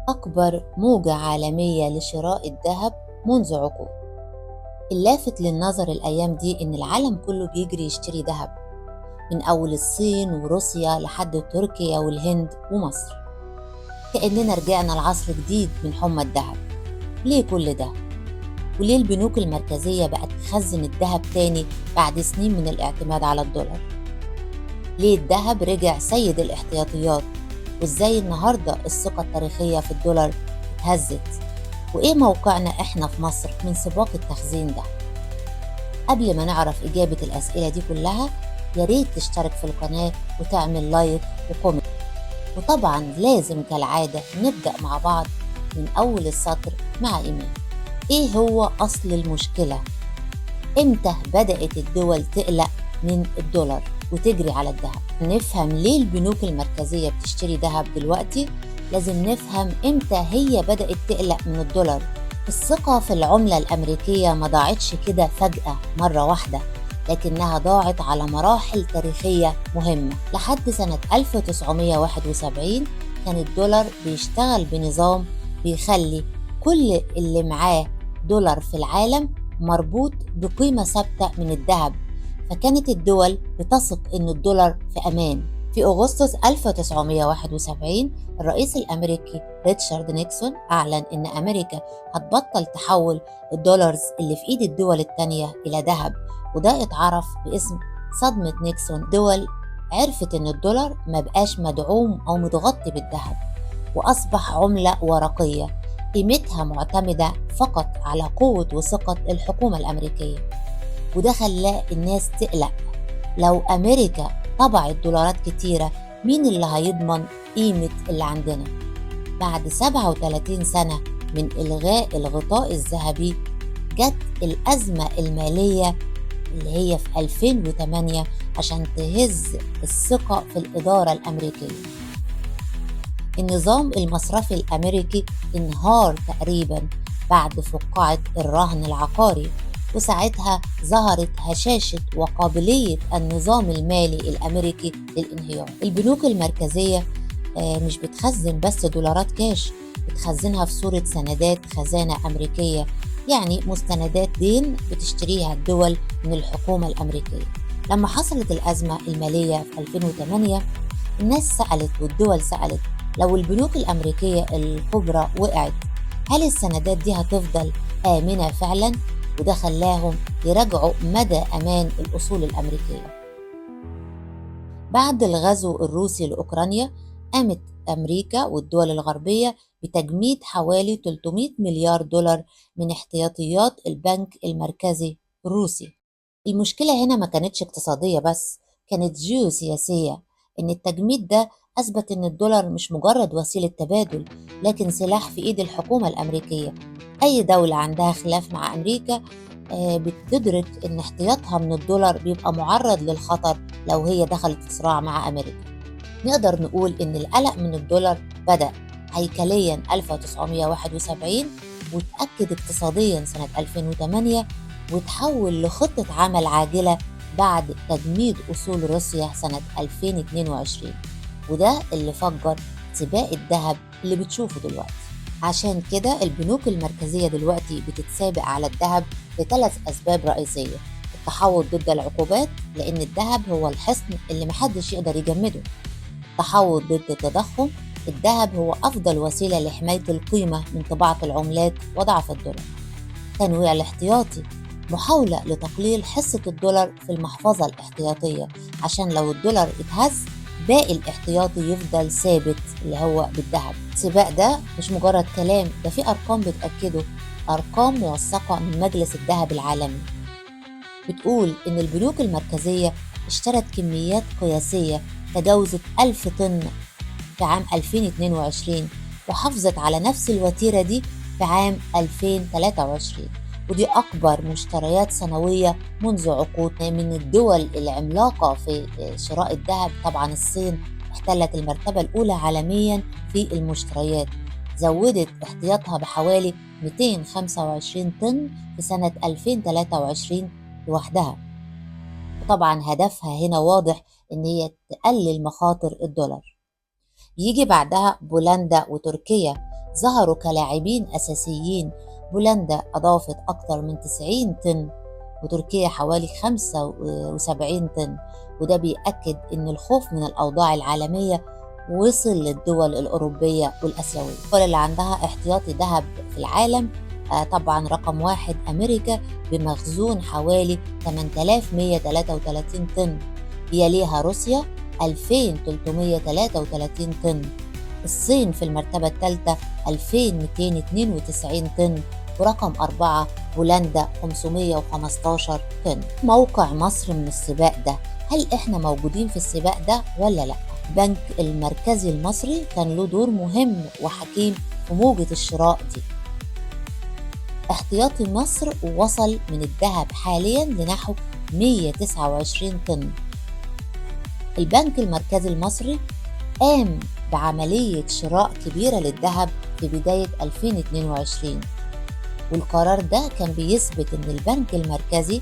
أكبر موجة عالمية لشراء الذهب منذ عقود. اللافت للنظر الأيام دي إن العالم كله بيجري يشتري ذهب، من أول الصين وروسيا لحد تركيا والهند ومصر، كأننا رجعنا لعصر جديد من حمى الذهب. ليه كل ده؟ وليه البنوك المركزية بقت تخزن الذهب تاني بعد سنين من الاعتماد على الدولار؟ ليه الذهب رجع سيد الاحتياطيات؟ وإزاي النهاردة الثقة التاريخية في الدولار اتهزت؟ وإيه موقعنا إحنا في مصر من سباق التخزين ده؟ قبل ما نعرف إجابة الأسئلة دي كلها، ياريت تشترك في القناة وتعمل لايك وكومنت. وطبعا لازم كالعادة نبدأ مع بعض من أول السطر مع إيمان. إيه هو أصل المشكلة؟ إمتى بدأت الدول تقلق من الدولار وتجري على الذهب؟ نفهم ليه البنوك المركزية بتشتري ذهب دلوقتي. لازم نفهم إمتى هي بدأت تقلق من الدولار. الثقة في العملة الأمريكية ما ضاعتش كده فجأة مرة واحدة، لكنها ضاعت على مراحل تاريخية مهمة. لحد سنة 1971 كان الدولار بيشتغل بنظام بيخلي كل اللي معاه دولار في العالم مربوط بقيمة ثابتة من الذهب، فكانت الدول بتثق إن الدولار في أمان. في أغسطس 1971 الرئيس الأمريكي ريتشارد نيكسون أعلن إن أمريكا هتبطل تحول الدولارز اللي في إيد الدول التانية إلى ذهب، وده اتعرف باسم صدمة نيكسون. دول عرفت إن الدولار ما بقاش مدعوم أو متغطي بالذهب، وأصبح عملة ورقية قيمتها معتمدة فقط على قوة وثقة الحكومة الأمريكية. وده خلى الناس تقلق، لو أمريكا طبعت دولارات كتيرة مين اللي هيضمن قيمة اللي عندنا؟ بعد 37 سنة من إلغاء الغطاء الذهبي جت الأزمة المالية اللي هي في 2008 عشان تهز الثقة في الإدارة الأمريكية. النظام المصرفي الأمريكي انهار تقريبا بعد فقاعة الرهن العقاري، وساعتها ظهرت هشاشة وقابلية النظام المالي الأمريكي للانهيار. البنوك المركزية مش بتخزن بس دولارات كاش، بتخزنها في صورة سندات خزانة أمريكية، يعني مستندات دين بتشتريها الدول من الحكومة الأمريكية. لما حصلت الأزمة المالية في 2008 الناس سألت والدول سألت، لو البنوك الأمريكية الكبرى وقعت هل السندات دي هتفضل آمنة فعلا؟ وده خلاهم يراجعوا مدى أمان الأصول الأمريكية. بعد الغزو الروسي لأوكرانيا قامت أمريكا والدول الغربية بتجميد حوالي 300 مليار دولار من احتياطيات البنك المركزي الروسي. المشكلة هنا ما كانتش اقتصادية بس، كانت جيوسياسية. إن التجميد ده أثبت إن الدولار مش مجرد وسيلة تبادل، لكن سلاح في إيد الحكومة الأمريكية. أي دولة عندها خلاف مع أمريكا بتدرك إن احتياطها من الدولار بيبقى معرض للخطر لو هي دخلت في صراع مع أمريكا. نقدر نقول إن القلق من الدولار بدأ هيكليا 1971 وتأكد اقتصاديا سنة 2008 وتحول لخطة عمل عاجلة بعد تجميد أصول روسيا سنة 2022، وده اللي فجر سباق الذهب اللي بتشوفه دلوقتي. عشان كده البنوك المركزية دلوقتي بتتسابق على الذهب لثلاث أسباب رئيسية: التحوط ضد العقوبات، لأن الذهب هو الحصن اللي محدش يقدر يجمده. التحوط ضد التضخم، الذهب هو أفضل وسيلة لحماية القيمة من طباعة العملات وضعف الدولار. تنويع الاحتياطي، محاولة لتقليل حصة الدولار في المحفظة الاحتياطية، عشان لو الدولار اتهز باقي الاحتياطي يفضل ثابت اللي هو بالذهب. السباق ده مش مجرد كلام، ده في أرقام بتأكده، أرقام موثقة من مجلس الذهب العالمي بتقول إن البنوك المركزية اشترت كميات قياسية تجاوزت 1000 طن في عام 2022 وحافظت على نفس الوتيرة دي في عام 2023، ودي أكبر مشتريات سنوية منذ عقود. من الدول العملاقة في شراء الذهب طبعا الصين احتلت المرتبة الأولى عالميا في المشتريات، زودت احتياطها بحوالي 225 طن في سنة 2023 لوحدها. وطبعا هدفها هنا واضح إن هي تقلل مخاطر الدولار. يجي بعدها بولندا وتركيا ظهروا كلاعبين أساسيين. بولندا أضافت أكثر من 90 طن، وتركيا حوالي 75 طن، وده بيأكد إن الخوف من الأوضاع العالمية وصل للدول الأوروبية والآسيوية. الدول اللي عندها احتياطي ذهب في العالم طبعا رقم واحد أمريكا بمخزون حوالي 8133 طن، يليها روسيا 2333 طن، الصين في المرتبة الثالثة 2292 طن، ورقم 4 بولندا 515 طن. موقع مصر من السباق ده، هل احنا موجودين في السباق ده ولا لا؟ البنك المركزي المصري كان له دور مهم وحكيم في موجة الشراء دي. احتياطي مصر وصل من الذهب حاليا لنحو 129 طن. البنك المركزي المصري قام بعملية شراء كبيرة للذهب في بداية 2022، والقرار ده كان بيثبت إن البنك المركزي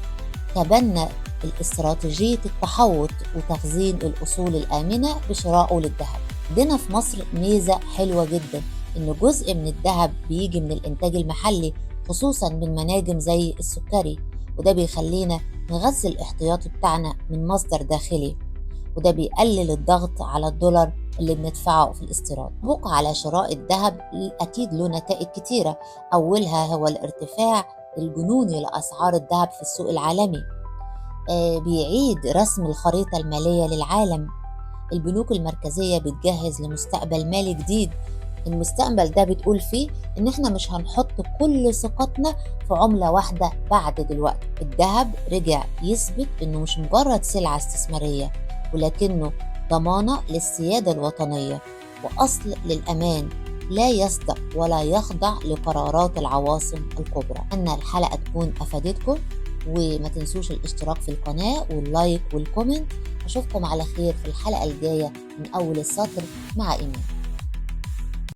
تبنى الاستراتيجية التحوط وتخزين الأصول الآمنة بشرائه للذهب. عندنا في مصر ميزة حلوة جدا، إن جزء من الذهب بيجي من الإنتاج المحلي، خصوصا من مناجم زي السكري، وده بيخلينا نغذي الاحتياطي بتاعنا من مصدر داخلي، وده بيقلل الضغط على الدولار اللي بندفعه في الاستيراد. التسوق على شراء الذهب أكيد له نتائج كتيرة، أولها هو الارتفاع الجنوني لأسعار الذهب في السوق العالمي. بيعيد رسم الخريطة المالية للعالم. البنوك المركزية بتجهز لمستقبل مالي جديد، المستقبل ده بتقول فيه إن إحنا مش هنحط كل ثقتنا في عملة واحدة بعد دلوقتي. الذهب رجع يثبت إنه مش مجرد سلعة استثمارية، ولكنه ضمانة للسيادة الوطنية وأصل للأمان لا يصدق ولا يخضع لقرارات العواصم الكبرى. أن الحلقة تكون أفادتكم، وما تنسوش الاشتراك في القناة واللايك والكومنت. أشوفكم على خير في الحلقة الجاية من أول السطر مع إيمان.